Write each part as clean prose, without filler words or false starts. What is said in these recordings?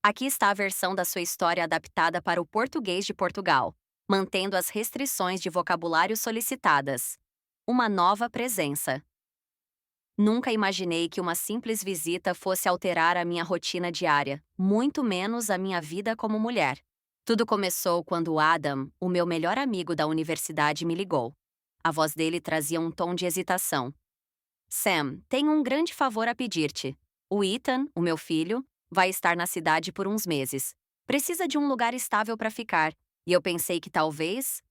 Aqui está a versão da sua história adaptada para o português de Portugal, mantendo as restrições de vocabulário solicitadas. Uma nova presença. Nunca imaginei que uma simples visita fosse alterar a minha rotina diária, muito menos a minha vida como mulher. Tudo começou quando o Adam, o meu melhor amigo da universidade, me ligou. A voz dele trazia um tom de hesitação. Sam, tenho um grande favor a pedir-te. O Ethan, o meu filho, vai estar na cidade por uns meses. Precisa de um lugar estável para ficar, e eu pensei que talvez.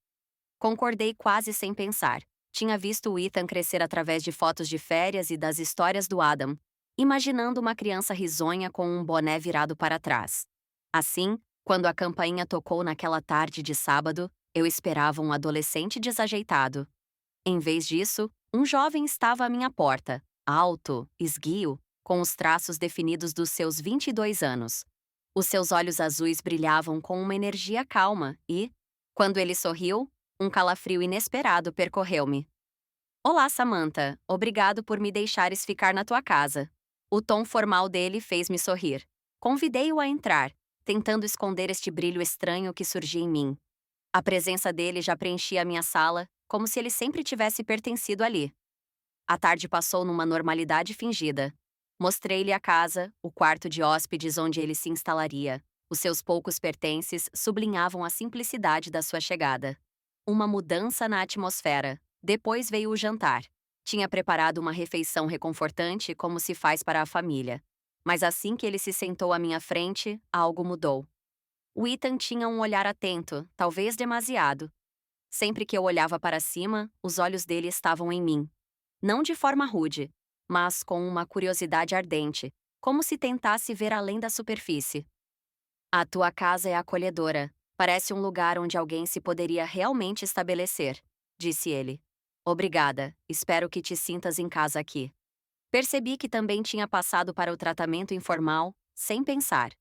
Concordei quase sem pensar. Tinha visto o Ethan crescer através de fotos de férias e das histórias do Adam, imaginando uma criança risonha com um boné virado para trás. Assim, quando a campainha tocou naquela tarde de sábado, eu esperava um adolescente desajeitado. Em vez disso, um jovem estava à minha porta, alto, esguio, com os traços definidos dos seus 22 anos. Os seus olhos azuis brilhavam com uma energia calma e, quando ele sorriu, um calafrio inesperado percorreu-me. Olá, Samantha. Obrigado por me deixares ficar na tua casa. O tom formal dele fez-me sorrir. Convidei-o a entrar, tentando esconder este brilho estranho que surgia em mim. A presença dele já preenchia a minha sala, como se ele sempre tivesse pertencido ali. A tarde passou numa normalidade fingida. Mostrei-lhe a casa, o quarto de hóspedes onde ele se instalaria. Os seus poucos pertences sublinhavam a simplicidade da sua chegada. Uma mudança na atmosfera. Depois veio o jantar. Tinha preparado uma refeição reconfortante como se faz para a família. Mas assim que ele se sentou à minha frente, algo mudou. O Ethan tinha um olhar atento, talvez demasiado. Sempre que eu olhava para cima, os olhos dele estavam em mim. Não de forma rude, mas com uma curiosidade ardente, como se tentasse ver além da superfície. A tua casa é acolhedora. Parece um lugar onde alguém se poderia realmente estabelecer, disse ele. Obrigada, espero que te sintas em casa aqui. Percebi que também tinha passado para o tratamento informal, sem pensar.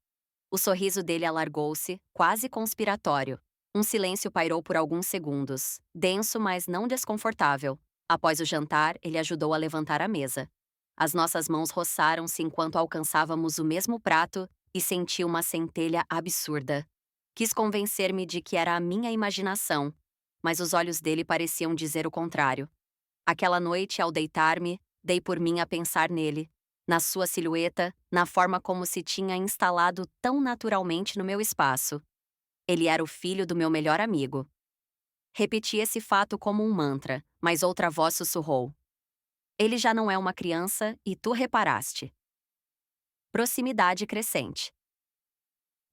O sorriso dele alargou-se, quase conspiratório. Um silêncio pairou por alguns segundos, denso, mas não desconfortável. Após o jantar, ele ajudou a levantar a mesa. As nossas mãos roçaram-se enquanto alcançávamos o mesmo prato e senti uma centelha absurda. Quis convencer-me de que era a minha imaginação, mas os olhos dele pareciam dizer o contrário. Aquela noite, ao deitar-me, dei por mim a pensar nele, na sua silhueta, na forma como se tinha instalado tão naturalmente no meu espaço. Ele era o filho do meu melhor amigo. Repeti esse fato como um mantra, mas outra voz sussurrou. Ele já não é uma criança e tu reparaste. Proximidade crescente.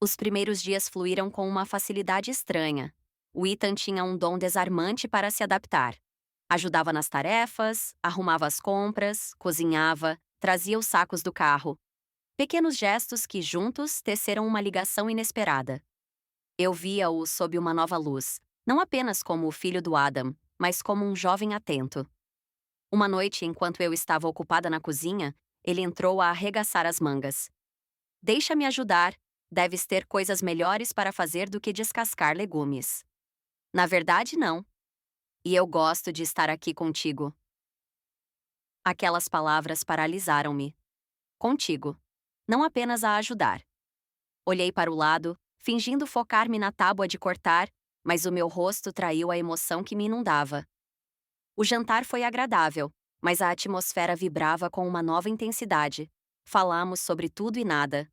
Os primeiros dias fluíram com uma facilidade estranha. O Ethan tinha um dom desarmante para se adaptar. Ajudava nas tarefas, arrumava as compras, cozinhava, trazia os sacos do carro. Pequenos gestos que, juntos, teceram uma ligação inesperada. Eu via-o sob uma nova luz, não apenas como o filho do Adam, mas como um jovem atento. Uma noite, enquanto eu estava ocupada na cozinha, ele entrou a arregaçar as mangas. Deixa-me ajudar, deves ter coisas melhores para fazer do que descascar legumes. Na verdade, não. E eu gosto de estar aqui contigo. Aquelas palavras paralisaram-me. Contigo. Não apenas a ajudar. Olhei para o lado, fingindo focar-me na tábua de cortar, mas o meu rosto traiu a emoção que me inundava. O jantar foi agradável, mas a atmosfera vibrava com uma nova intensidade. Falamos sobre tudo e nada.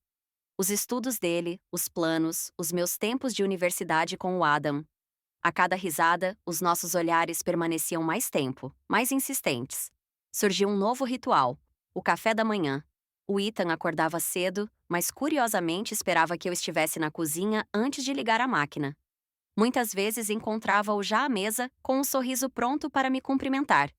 Os estudos dele, os planos, os meus tempos de universidade com o Adam. A cada risada, os nossos olhares permaneciam mais tempo, mais insistentes. Surgiu um novo ritual: o café da manhã. O Ethan acordava cedo, mas curiosamente esperava que eu estivesse na cozinha antes de ligar a máquina. Muitas vezes encontrava-o já à mesa, com um sorriso pronto para me cumprimentar.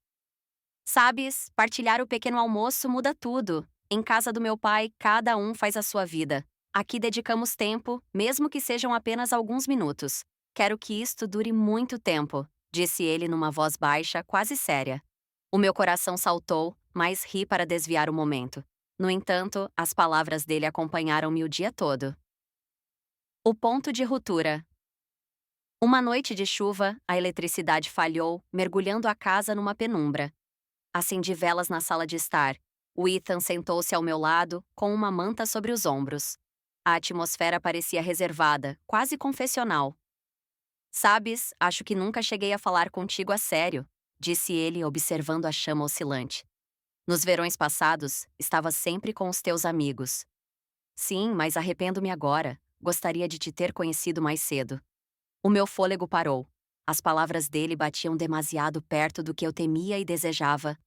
Sabes, partilhar o pequeno almoço muda tudo. Em casa do meu pai, cada um faz a sua vida. Aqui dedicamos tempo, mesmo que sejam apenas alguns minutos. Quero que isto dure muito tempo, disse ele numa voz baixa, quase séria. O meu coração saltou, mas ri para desviar o momento. No entanto, as palavras dele acompanharam-me o dia todo. O ponto de ruptura. Uma noite de chuva, a eletricidade falhou, mergulhando a casa numa penumbra. Acendi velas na sala de estar. O Ethan sentou-se ao meu lado, com uma manta sobre os ombros. A atmosfera parecia reservada, quase confessional. Sabes, acho que nunca cheguei a falar contigo a sério, disse ele, observando a chama oscilante. Nos verões passados, estava sempre com os teus amigos. Sim, mas arrependo-me agora. Gostaria de te ter conhecido mais cedo. O meu fôlego parou. As palavras dele batiam demasiado perto do que eu temia e desejava.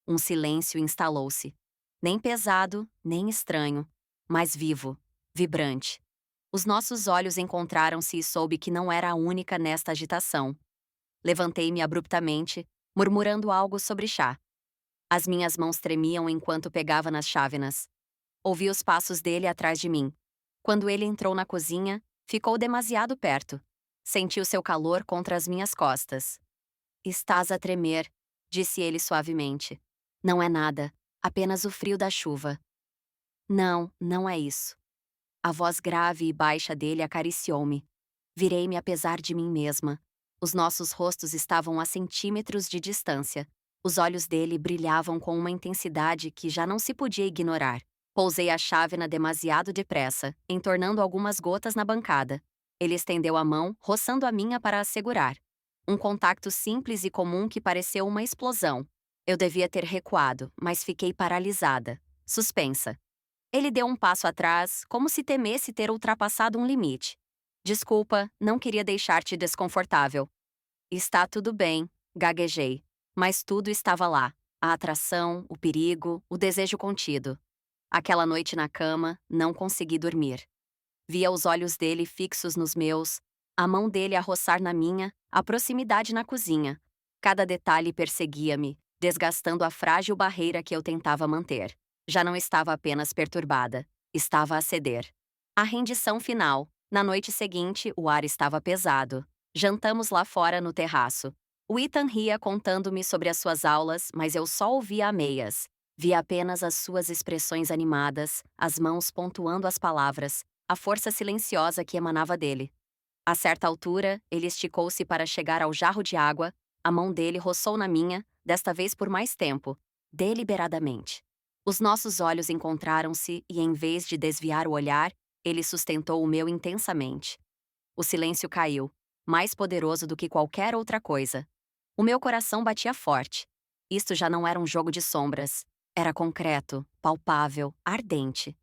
Um silêncio instalou-se. Nem pesado, nem estranho, mas vivo, vibrante. Os nossos olhos encontraram-se e soube que não era a única nesta agitação. Levantei-me abruptamente, murmurando algo sobre chá. As minhas mãos tremiam enquanto pegava nas chávenas. Ouvi os passos dele atrás de mim. Quando ele entrou na cozinha, ficou demasiado perto. Senti o seu calor contra as minhas costas. Estás a tremer, disse ele suavemente. Não é nada, apenas o frio da chuva. Não, não é isso. A voz grave e baixa dele acariciou-me. Virei-me apesar de mim mesma. Os nossos rostos estavam a centímetros de distância. Os olhos dele brilhavam com uma intensidade que já não se podia ignorar. Pousei a chávena demasiado depressa, entornando algumas gotas na bancada. Ele estendeu a mão, roçando a minha para a segurar. Um contacto simples e comum que pareceu uma explosão. Eu devia ter recuado, mas fiquei paralisada, suspensa. Ele deu um passo atrás, como se temesse ter ultrapassado um limite. Desculpa, não queria deixar-te desconfortável. Está tudo bem, gaguejei. Mas tudo estava lá. A atração, o perigo, o desejo contido. Aquela noite na cama, não consegui dormir. Via os olhos dele fixos nos meus, a mão dele a roçar na minha, a proximidade na cozinha. Cada detalhe perseguia-me, desgastando a frágil barreira que eu tentava manter. Já não estava apenas perturbada, estava a ceder. A rendição final. Na noite seguinte, o ar estava pesado. Jantamos lá fora no terraço. O Ethan ria contando-me sobre as suas aulas, mas eu só ouvia a meias. Via apenas as suas expressões animadas, as mãos pontuando as palavras, a força silenciosa que emanava dele. A certa altura, ele esticou-se para chegar ao jarro de água, a mão dele roçou na minha, desta vez por mais tempo, deliberadamente. Os nossos olhos encontraram-se e, em vez de desviar o olhar, ele sustentou o meu intensamente. O silêncio caiu, mais poderoso do que qualquer outra coisa. O meu coração batia forte. Isto já não era um jogo de sombras. Era concreto, palpável, ardente.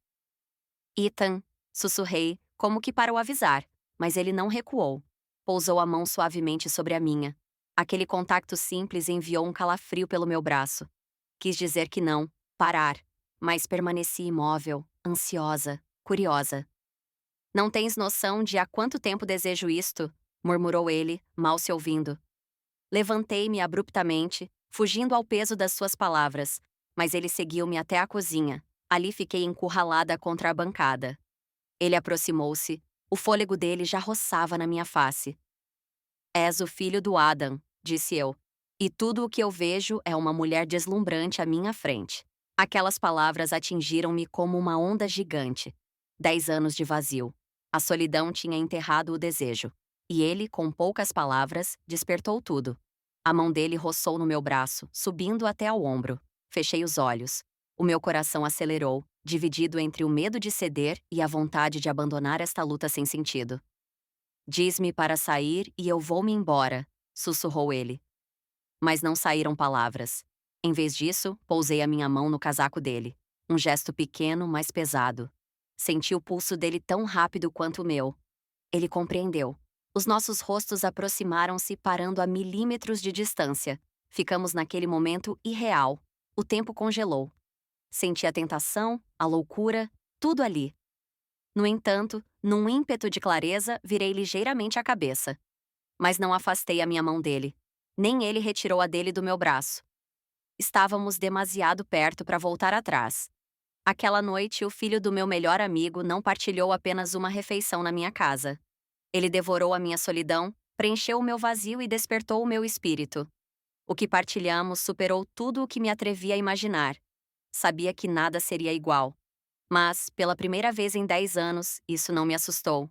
Ethan, sussurrei, como que para o avisar, mas ele não recuou. Pousou a mão suavemente sobre a minha. Aquele contacto simples enviou um calafrio pelo meu braço. Quis dizer que não, parar, mas permaneci imóvel, ansiosa, curiosa. Não tens noção de há quanto tempo desejo isto, murmurou ele, mal se ouvindo. Levantei-me abruptamente, fugindo ao peso das suas palavras, mas ele seguiu-me até a cozinha. Ali fiquei encurralada contra a bancada. Ele aproximou-se, o fôlego dele já roçava na minha face. És o filho do Adam, disse eu, e tudo o que eu vejo é uma mulher deslumbrante à minha frente. Aquelas palavras atingiram-me como uma onda gigante. 10 anos de vazio. A solidão tinha enterrado o desejo. E ele, com poucas palavras, despertou tudo. A mão dele roçou no meu braço, subindo até ao ombro. Fechei os olhos. O meu coração acelerou, dividido entre o medo de ceder e a vontade de abandonar esta luta sem sentido. Diz-me para sair e eu vou-me embora, sussurrou ele. Mas não saíram palavras. Em vez disso, pousei a minha mão no casaco dele. Um gesto pequeno, mas pesado. Senti o pulso dele tão rápido quanto o meu. Ele compreendeu. Os nossos rostos aproximaram-se, parando a milímetros de distância. Ficamos naquele momento irreal. O tempo congelou. Senti a tentação, a loucura, tudo ali. No entanto, num ímpeto de clareza, virei ligeiramente a cabeça. Mas não afastei a minha mão dele. Nem ele retirou a dele do meu braço. Estávamos demasiado perto para voltar atrás. Aquela noite, o filho do meu melhor amigo não partilhou apenas uma refeição na minha casa. Ele devorou a minha solidão, preencheu o meu vazio e despertou o meu espírito. O que partilhamos superou tudo o que me atrevia a imaginar. Sabia que nada seria igual. Mas, pela primeira vez em 10 anos, isso não me assustou.